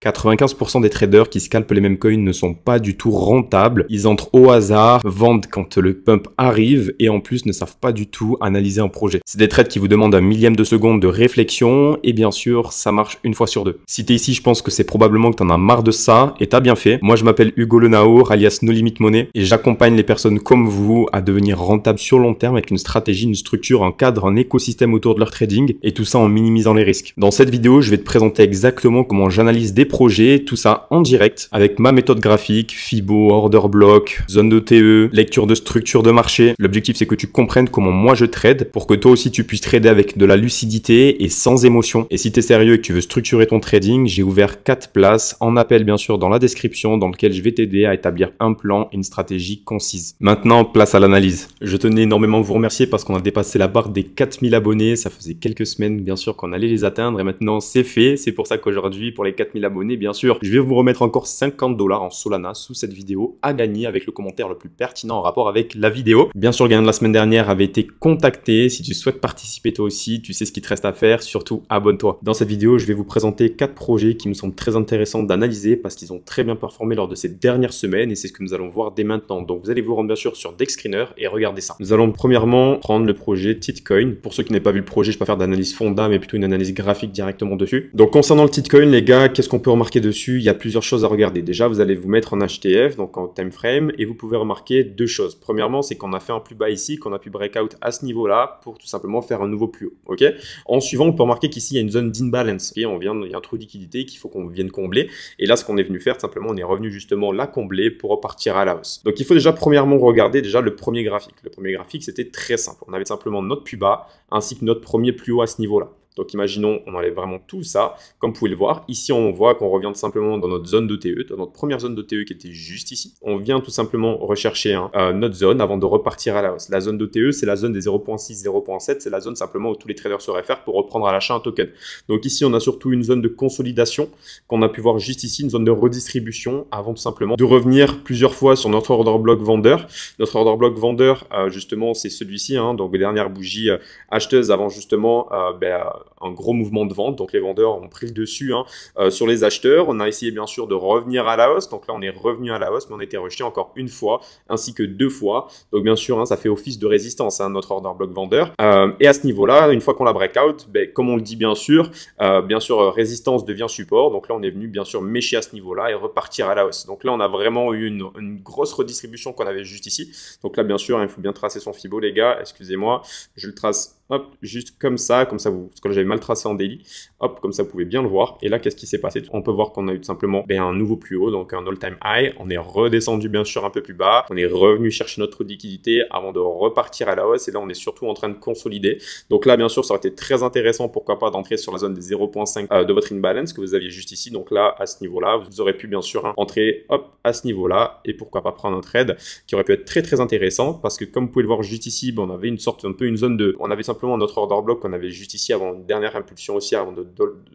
95% des traders qui scalpent les mêmes coins ne sont pas du tout rentables. Ils entrent au hasard, vendent quand le pump arrive et en plus ne savent pas du tout analyser un projet. C'est des trades qui vous demandent un millième de seconde de réflexion et bien sûr, ça marche une fois sur deux. Si t'es ici, je pense que c'est probablement que t'en as marre de ça et t'as bien fait. Moi, je m'appelle Hugo Lenaour, alias No Limit Money et j'accompagne les personnes comme vous à devenir rentables sur long terme avec une stratégie, une structure, un cadre, un écosystème autour de leur trading et tout ça en minimisant les risques. Dans cette vidéo, je vais te présenter exactement comment j'analyse des projets, tout ça en direct avec ma méthode graphique, Fibo, order block, zone de TE, lecture de structure de marché. L'objectif c'est que tu comprennes comment moi je trade pour que toi aussi tu puisses trader avec de la lucidité et sans émotion. Et si tu es sérieux et que tu veux structurer ton trading, j'ai ouvert 4 places en appel bien sûr dans la description dans lequel je vais t'aider à établir un plan et une stratégie concise. Maintenant, place à l'analyse. Je tenais énormément à vous remercier parce qu'on a dépassé la barre des 4000 abonnés. Ça faisait quelques semaines bien sûr qu'on allait les atteindre et maintenant c'est fait. C'est pour ça qu'aujourd'hui pour les 4000 abonnés, bien sûr, je vais vous remettre encore 50 $ en Solana sous cette vidéo à gagner avec le commentaire le plus pertinent en rapport avec la vidéo. Bien sûr, le gagnant de la semaine dernière avait été contacté. Si tu souhaites participer toi aussi, tu sais ce qu'il te reste à faire. Surtout, abonne-toi. Dans cette vidéo, je vais vous présenter 4 projets qui me semblent très intéressants d'analyser parce qu'ils ont très bien performé lors de ces dernières semaines et c'est ce que nous allons voir dès maintenant. Donc, vous allez vous rendre bien sûr sur Dexscreener et regarder ça. Nous allons premièrement prendre le projet Titcoin. Pour ceux qui n'aient pas vu le projet, je ne vais pas faire d'analyse fonda, mais plutôt une analyse graphique directement dessus. Donc, concernant le Titcoin, les gars, qu'est-ce qu'on peut remarquer dessus? Il y a plusieurs choses à regarder. Déjà, vous allez vous mettre en HTF, donc en time frame, et vous pouvez remarquer deux choses. Premièrement, c'est qu'on a fait un plus bas ici, qu'on a pu breakout à ce niveau-là pour tout simplement faire un nouveau plus haut. Ok. En suivant, on peut remarquer qu'ici, il y a une zone d'imbalance. Okay, il y a un trou de liquidité qu'il faut qu'on vienne combler. Et là, ce qu'on est venu faire, simplement, on est revenu justement la combler pour repartir à la hausse. Donc, il faut déjà premièrement regarder déjà le premier graphique. Le premier graphique, c'était très simple. On avait simplement notre plus bas ainsi que notre premier plus haut à ce niveau-là. Donc imaginons, on enlève vraiment tout ça, comme vous pouvez le voir. Ici, on voit qu'on revient tout simplement dans notre zone de TE, dans notre première zone de TE qui était juste ici. On vient tout simplement rechercher notre zone avant de repartir à la hausse. La zone de TE, c'est la zone des 0.6, 0.7, c'est la zone simplement où tous les traders se réfèrent pour reprendre à l'achat un token. Donc ici, on a surtout une zone de consolidation qu'on a pu voir juste ici, une zone de redistribution avant tout simplement de revenir plusieurs fois sur notre order block vendeur. Notre order block vendeur, justement, c'est celui-ci, donc dernière bougie acheteuse avant justement un gros mouvement de vente, donc les vendeurs ont pris le dessus sur les acheteurs. On a essayé bien sûr de revenir à la hausse, donc là on est revenu à la hausse, mais on a été rejeté encore une fois, ainsi que 2 fois. Donc bien sûr, ça fait office de résistance, notre order block vendeur. Et à ce niveau-là, une fois qu'on l'a breakout, comme on le dit bien sûr, résistance devient support. Donc là on est venu bien sûr mécher à ce niveau-là et repartir à la hausse. Donc là on a vraiment eu une grosse redistribution qu'on avait juste ici. Donc là bien sûr, il faut bien tracer son Fibo les gars, excusez-moi, je le trace. Hop, juste comme ça parce que j'avais mal tracé en daily. Hop, comme ça, vous pouvez bien le voir. Et là, qu'est-ce qui s'est passé? On peut voir qu'on a eu tout simplement un nouveau plus haut, donc un all-time high. On est redescendu bien sûr un peu plus bas. On est revenu chercher notre liquidité avant de repartir à la hausse. Et là, on est surtout en train de consolider. Donc là, bien sûr, ça aurait été très intéressant, pourquoi pas, d'entrer sur la zone des 0.5 de votre imbalance que vous aviez juste ici. Donc là, à ce niveau-là, vous aurez pu bien sûr entrer hop, à ce niveau-là et pourquoi pas prendre un trade qui aurait pu être très très intéressant parce que comme vous pouvez le voir juste ici, on avait une zone de... On avait simplement notre order block qu'on avait juste ici avant une dernière impulsion aussi avant de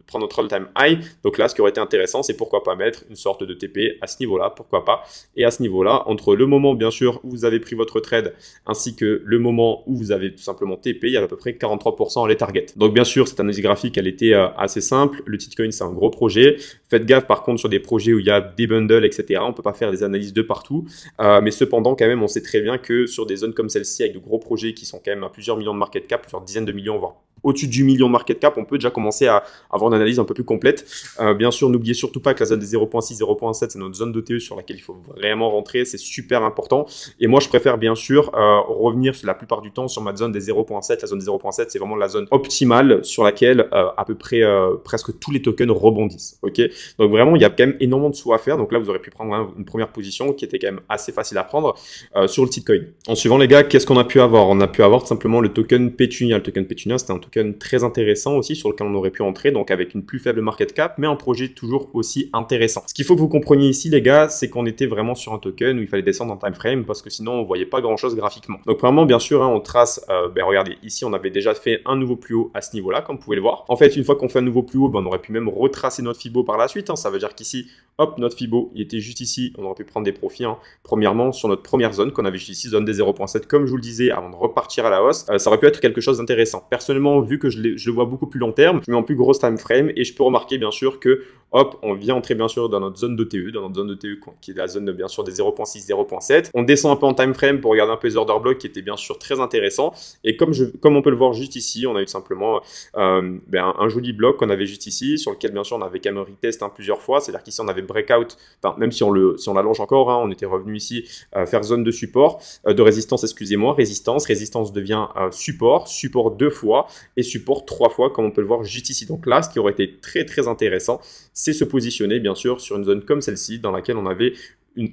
prendre notre all-time high. Donc là, ce qui aurait été intéressant, c'est pourquoi pas mettre une sorte de TP à ce niveau-là, pourquoi pas. Et à ce niveau-là, entre le moment, bien sûr, où vous avez pris votre trade, ainsi que le moment où vous avez tout simplement TP, il y a à peu près 43% les targets. Donc bien sûr, cette analyse graphique, elle était assez simple. Le Titcoin, c'est un gros projet. Faites gaffe, par contre, sur des projets où il y a des bundles, etc. On peut pas faire des analyses de partout. Mais cependant, quand même, on sait très bien que sur des zones comme celle-ci, avec de gros projets qui sont quand même à plusieurs millions de market cap, plusieurs dizaines de millions, voire au-dessus du million de market cap, on peut déjà commencer à avoir une analyse un peu plus complète. Bien sûr, n'oubliez surtout pas que la zone des 0.6, 0.7, c'est notre zone de TE sur laquelle il faut vraiment rentrer. C'est super important. Et moi, je préfère bien sûr revenir la plupart du temps sur ma zone des 0.7. La zone des 0.7, c'est vraiment la zone optimale sur laquelle à peu près presque tous les tokens rebondissent. Ok. Donc vraiment, il y a quand même énormément de sous à faire. Donc là, vous aurez pu prendre une première position qui était quand même assez facile à prendre sur le Titcoin. En suivant, les gars, qu'est-ce qu'on a pu avoir? On a pu avoir tout simplement le token Petunia. Le token Petunia, c'était un token très intéressant aussi sur lequel on aurait pu entrer, donc avec une plus faible market cap, mais un projet toujours aussi intéressant. Ce qu'il faut que vous compreniez ici, les gars, c'est qu'on était vraiment sur un token où il fallait descendre en time frame parce que sinon on voyait pas grand chose graphiquement. Donc vraiment, bien sûr, on trace, regardez, ici on avait déjà fait un nouveau plus haut à ce niveau-là, comme vous pouvez le voir. En fait, une fois qu'on fait un nouveau plus haut, on aurait pu même retracer notre Fibo par la suite. Ça veut dire qu'ici, hop, notre Fibo, il était juste ici. On aurait pu prendre des profits, premièrement, sur notre première zone qu'on avait juste ici, zone des 0.7, comme je vous le disais, avant de repartir à la hausse. Ça aurait pu être quelque chose d'intéressant. Personnellement, maintenant, vu que je le vois beaucoup plus long terme, je mets en plus grosse time frame et je peux remarquer bien sûr que hop, on vient entrer bien sûr dans notre zone d'ETE, qui est la zone bien sûr des 0.6, 0.7. On descend un peu en time frame pour regarder un peu les order blocks qui étaient bien sûr très intéressants. Et comme on peut le voir juste ici, on a eu tout simplement un joli bloc qu'on avait juste ici, sur lequel bien sûr on avait quand même retest plusieurs fois. C'est-à-dire qu'ici on avait breakout, même si on l'allonge encore, on était revenu ici faire zone de support, de résistance, excusez-moi, résistance devient support 2 fois et support 3 fois comme on peut le voir juste ici. Donc là, ce qui aurait été très très intéressant, c'est se positionner bien sûr sur une zone comme celle-ci dans laquelle on avait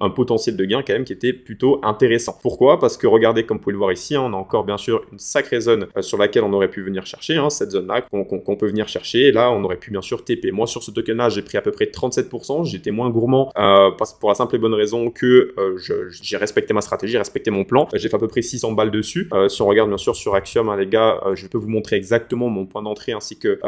un potentiel de gain quand même qui était plutôt intéressant. Pourquoi? Parce que regardez, comme vous pouvez le voir ici, on a encore bien sûr une sacrée zone sur laquelle on aurait pu venir chercher, cette zone-là qu'on peut venir chercher. Et là, on aurait pu bien sûr TP. Moi, sur ce token-là, j'ai pris à peu près 37%. J'étais moins gourmand pour la simple et bonne raison que j'ai respecté ma stratégie, j'ai respecté mon plan. J'ai fait à peu près 600 balles dessus. Si on regarde bien sûr sur Axiom, les gars, je peux vous montrer exactement mon point d'entrée ainsi que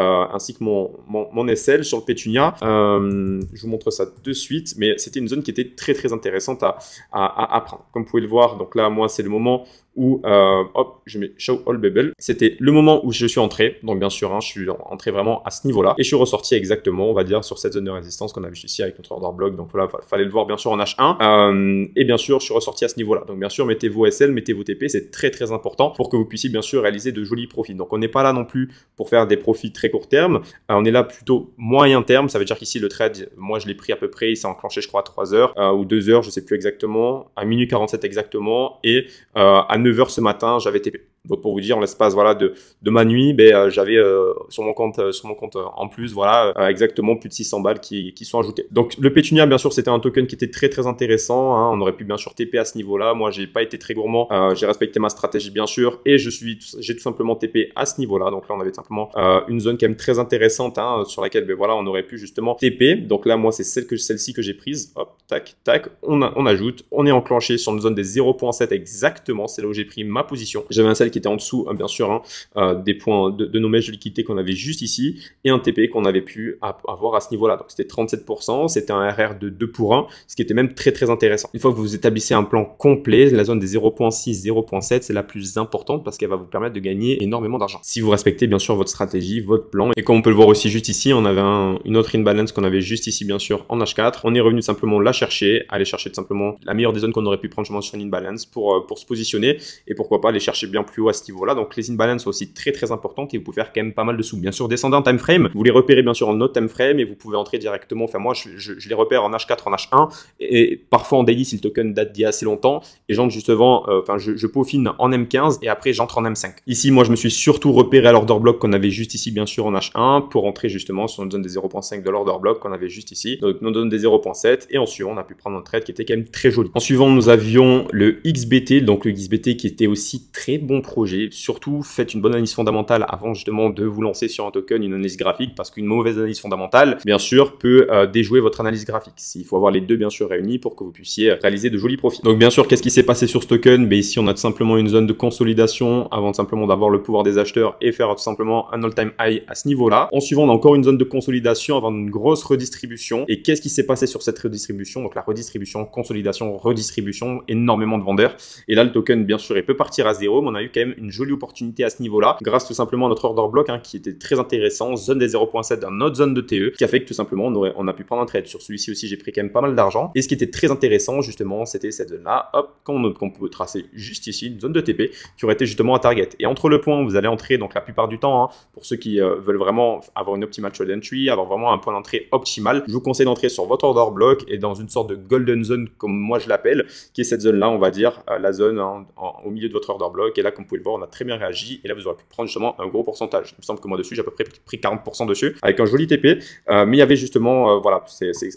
mon SL sur le Pétunia. Je vous montre ça de suite, mais c'était une zone qui était très très intéressante à prendre. Comme vous pouvez le voir, donc là, moi, c'est le moment où, hop, je mets Show All Bubble. C'était le moment où je suis entré. Donc, bien sûr, je suis entré vraiment à ce niveau-là. Et je suis ressorti exactement, on va dire, sur cette zone de résistance qu'on a vu ici avec notre order block. Donc, voilà, fallait le voir, bien sûr, en H1. Et bien sûr, je suis ressorti à ce niveau-là. Donc, bien sûr, mettez vos SL, mettez vos TP. C'est très, très important pour que vous puissiez, bien sûr, réaliser de jolis profits. Donc, on n'est pas là non plus pour faire des profits très court terme. On est là plutôt moyen terme. Ça veut dire qu'ici, le trade, moi, je l'ai pris à peu près. Il s'est enclenché, je crois, à 3 heures ou 2 heures, je sais plus exactement. À minuit 47 exactement. Et à 9 heures ce matin, j'avais TP. Donc pour vous dire, en l'espace de ma nuit, j'avais sur mon compte en plus, exactement plus de 600 balles qui sont ajoutées. Donc le Pétunia, bien sûr, c'était un token qui était très très intéressant. On aurait pu bien sûr TP à ce niveau-là. Moi, j'ai pas été très gourmand. J'ai respecté ma stratégie bien sûr et j'ai tout simplement TP à ce niveau-là. Donc là, on avait tout simplement une zone quand même très intéressante sur laquelle on aurait pu justement TP. Donc là, moi, c'est celle-ci que j'ai prise. Hop, tac, tac. On ajoute. On est enclenché sur une zone des 0.7 exactement. C'est là où j'ai pris ma position. J'avais un sel qui était en dessous, bien sûr, des points de nos mèches de liquidité qu'on avait juste ici et un TP qu'on avait pu avoir à ce niveau-là. Donc c'était 37%, c'était un RR de 2 pour 1, ce qui était même très très intéressant. Une fois que vous établissez un plan complet, la zone des 0.6, 0.7, c'est la plus importante parce qu'elle va vous permettre de gagner énormément d'argent. Si vous respectez bien sûr votre stratégie, votre plan. Et comme on peut le voir aussi juste ici, on avait une autre imbalance qu'on avait juste ici bien sûr en H4. On est revenu simplement la chercher, aller chercher tout simplement la meilleure des zones qu'on aurait pu prendre sur une imbalance pour se positionner et pourquoi pas aller chercher bien plus haut à ce niveau-là. Donc les imbalances sont aussi très très importantes et vous pouvez faire quand même pas mal de sous. Bien sûr, descendez en time frame, vous les repérez bien sûr en autre time frame et vous pouvez entrer directement. Enfin moi je les repère en H4, en H1 et parfois en daily si le token date d'il y a assez longtemps et j'entre justement, je peaufine en M15 et après j'entre en M5. Ici moi je me suis surtout repéré à l'order block qu'on avait juste ici bien sûr en H1 pour entrer justement sur une zone des 0.5 de l'order block qu'on avait juste ici, donc une zone des 0.7 et en suivant on a pu prendre un trade qui était quand même très joli. En suivant nous avions le XBT, donc le XBT qui était aussi très bon projet. Surtout faites une bonne analyse fondamentale avant justement de vous lancer sur un token, une analyse graphique, parce qu'une mauvaise analyse fondamentale bien sûr peut déjouer votre analyse graphique. Il faut avoir les deux bien sûr réunis pour que vous puissiez réaliser de jolis profits. Donc bien sûr qu'est-ce qui s'est passé sur ce token? Ici on a tout simplement une zone de consolidation avant simplement d'avoir le pouvoir des acheteurs et faire tout simplement un all-time high à ce niveau-là. En suivant on a encore une zone de consolidation avant une grosse redistribution. Et qu'est-ce qui s'est passé sur cette redistribution? Donc la redistribution, consolidation, redistribution, énormément de vendeurs. Et là le token bien sûr il peut partir à zéro, mais on a eu quand même une jolie opportunité à ce niveau-là grâce tout simplement à notre order block qui était très intéressant, zone des 0.7 dans notre zone de TE qui a fait que tout simplement on a pu prendre un trade. Sur celui-ci aussi j'ai pris quand même pas mal d'argent. Et ce qui était très intéressant justement c'était cette zone-là, hop, qu'on peut tracer juste ici, une zone de TP qui aurait été justement à target. Et entre le point où vous allez entrer, donc la plupart du temps, pour ceux qui veulent vraiment avoir une optimal trade entry, avoir vraiment un point d'entrée optimal, je vous conseille d'entrer sur votre order block et dans une sorte de golden zone comme moi je l'appelle, qui est cette zone-là, on va dire, la zone au milieu de votre order block. Et là, comme vous pouvez le voir, on a très bien réagi. Et là, vous aurez pu prendre justement un gros pourcentage. Il me semble que moi dessus, j'ai à peu près pris 40% dessus avec un joli TP. Mais il y avait justement, voilà,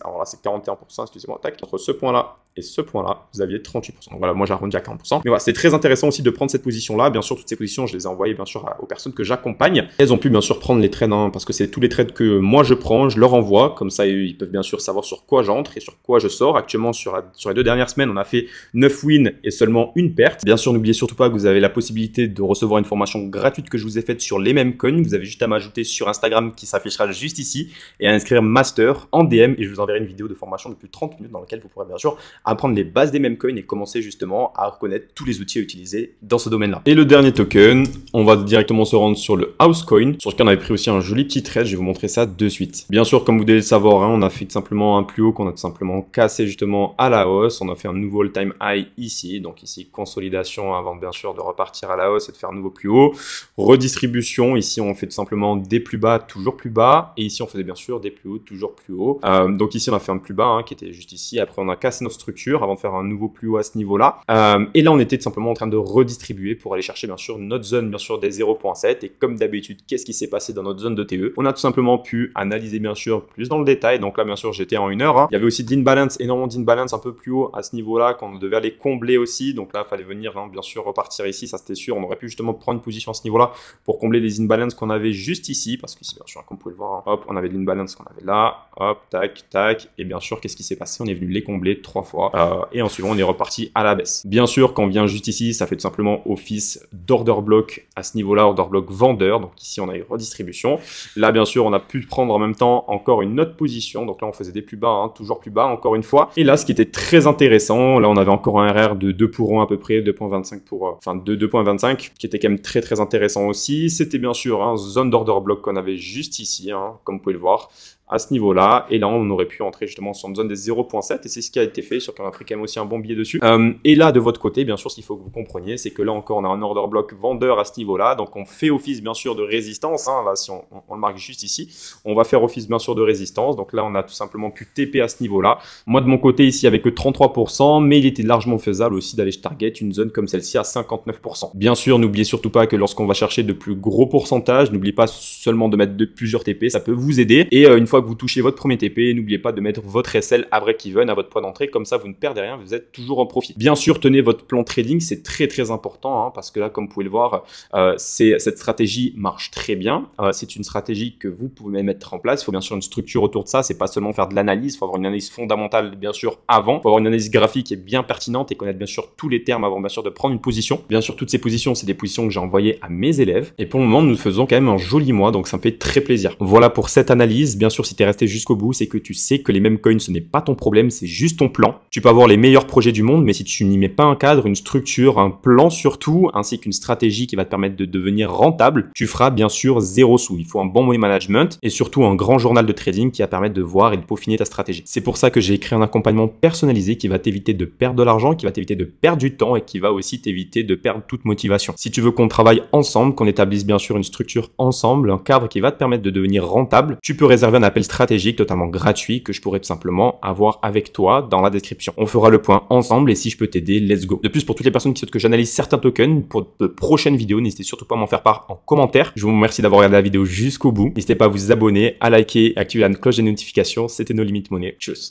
alors là, c'est 41%, excusez-moi, tac. Entre ce point-là et ce point-là, vous aviez 38%. Donc voilà, moi j'ai arrondi à 40%. Mais voilà, c'est très intéressant aussi de prendre cette position-là. Bien sûr, toutes ces positions, je les ai envoyées bien sûr aux personnes que j'accompagne. Elles ont pu bien sûr prendre les trades, parce que c'est tous les trades que moi je prends, je leur envoie. Comme ça, ils peuvent bien sûr savoir sur quoi j'entre et sur quoi je sors. Actuellement, sur les 2 dernières semaines, on a fait 9 wins et seulement une perte. Bien sûr, n'oubliez surtout pas que vous avez la possibilité de recevoir une formation gratuite que je vous ai faite sur les mêmes coins. Vous avez juste à m'ajouter sur Instagram qui s'affichera juste ici et à inscrire master en DM et je vous enverrai une vidéo de formation de plus de 30 minutes dans laquelle vous pourrez bien sûr apprendre les bases des meme coins et commencer justement à reconnaître tous les outils à utiliser dans ce domaine-là. Et le dernier token, on va directement se rendre sur le Housecoin, sur lequel on avait pris aussi un joli petit trade, je vais vous montrer ça de suite. Bien sûr, comme vous devez le savoir, hein, on a fait tout simplement un plus haut qu'on a tout simplement cassé justement à la hausse, on a fait un nouveau all-time high ici, donc ici consolidation avant bien sûr de repartir à la hausse et de faire un nouveau plus haut, redistribution, ici on fait tout simplement des plus bas, toujours plus bas, et ici on faisait bien sûr des plus hauts, toujours plus haut. Donc ici on a fait un plus bas hein, qui était juste ici, après on a cassé notre structure avant de faire un nouveau plus haut à ce niveau-là, et là on était tout simplement en train de redistribuer pour aller chercher bien sûr notre zone bien sûr des 0.7, et comme d'habitude qu'est-ce qui s'est passé dans notre zone de TE? On a tout simplement pu analyser bien sûr plus dans le détail, donc là bien sûr j'étais en 1 heure, hein. Il y avait aussi de l'imbalance, énormément d'imbalance un peu plus haut à ce niveau-là, qu'on devait aller combler aussi, donc là il fallait venir hein, bien sûr repartir ici, ça c'était sûr, on aurait pu justement prendre une position à ce niveau-là pour combler les imbalances qu'on avait juste ici, parce que ici bien sûr comme vous pouvez le voir, hein, hop, on avait de l'imbalance qu'on avait là, hop, tac, tac, et bien sûr qu'est-ce qui s'est passé? On est venu les combler 3 fois, et ensuite on est reparti à la baisse. Bien sûr quand on vient juste ici, ça fait tout simplement office d'order block à ce niveau-là, order block vendeur, donc ici on a eu redistribution. Là bien sûr on a pu prendre en même temps encore une autre position, donc là on faisait des plus bas, hein, toujours plus bas encore une fois, et là ce qui était très intéressant, là on avait encore un RR de 2 pour 1 à peu près, 2.25 pour, enfin de 2.25, qui était quand même très intéressant aussi. C'était bien sûr un zone d'order block qu'on avait juste ici, hein, comme vous pouvez le voir, à ce niveau-là, et là on aurait pu entrer justement sur une zone des 0.7, et c'est ce qui a été fait, sur qu'on a pris quand même aussi un bon billet dessus. Et là de votre côté, bien sûr, ce qu'il faut que vous compreniez, c'est que là encore on a un order block vendeur à ce niveau-là, donc on fait office bien sûr de résistance, hein, là si on le marque juste ici, on va faire office bien sûr de résistance, donc là on a tout simplement pu TP à ce niveau-là. Moi de mon côté ici avec que 33%, mais il était largement faisable aussi d'aller target une zone comme celle-ci à 59%. Bien sûr, n'oubliez surtout pas que lorsqu'on va chercher de plus gros pourcentages, n'oubliez pas seulement de mettre plusieurs TP, ça peut vous aider, et une fois que vous touchez votre premier TP, n'oubliez pas de mettre votre SL à break-even, à votre point d'entrée, comme ça vous ne perdez rien, vous êtes toujours en profit. Bien sûr, tenez votre plan trading, c'est très important, hein, parce que là, comme vous pouvez le voir, cette stratégie marche très bien, c'est une stratégie que vous pouvez mettre en place, il faut bien sûr une structure autour de ça, c'est pas seulement faire de l'analyse, il faut avoir une analyse fondamentale bien sûr avant, il faut avoir une analyse graphique qui est bien pertinente et connaître bien sûr tous les termes avant bien sûr de prendre une position. Bien sûr, toutes ces positions, c'est des positions que j'ai envoyées à mes élèves, et pour le moment, nous faisons quand même un joli mois, donc ça me fait très plaisir. Voilà pour cette analyse. Bien sûr, si tu es resté jusqu'au bout, c'est que tu sais que les meme coins, ce n'est pas ton problème, c'est juste ton plan. Tu peux avoir les meilleurs projets du monde, mais si tu n'y mets pas un cadre, une structure, un plan surtout, ainsi qu'une stratégie qui va te permettre de devenir rentable, tu feras bien sûr 0 sous. Il faut un bon money management et surtout un grand journal de trading qui va permettre de voir et de peaufiner ta stratégie. C'est pour ça que j'ai créé un accompagnement personnalisé qui va t'éviter de perdre de l'argent, qui va t'éviter de perdre du temps et qui va aussi t'éviter de perdre toute motivation. Si tu veux qu'on travaille ensemble, qu'on établisse bien sûr une structure ensemble, un cadre qui va te permettre de devenir rentable, tu peux réserver un appel stratégique totalement gratuit que je pourrais tout simplement avoir avec toi dans la description. On fera le point ensemble et si je peux t'aider, let's go. De plus, pour toutes les personnes qui souhaitent que j'analyse certains tokens pour de prochaines vidéos, n'hésitez surtout pas à m'en faire part en commentaire. Je vous remercie d'avoir regardé la vidéo jusqu'au bout. N'hésitez pas à vous abonner, à liker et à activer la cloche des notifications. C'était No Limit Money. Tchuss.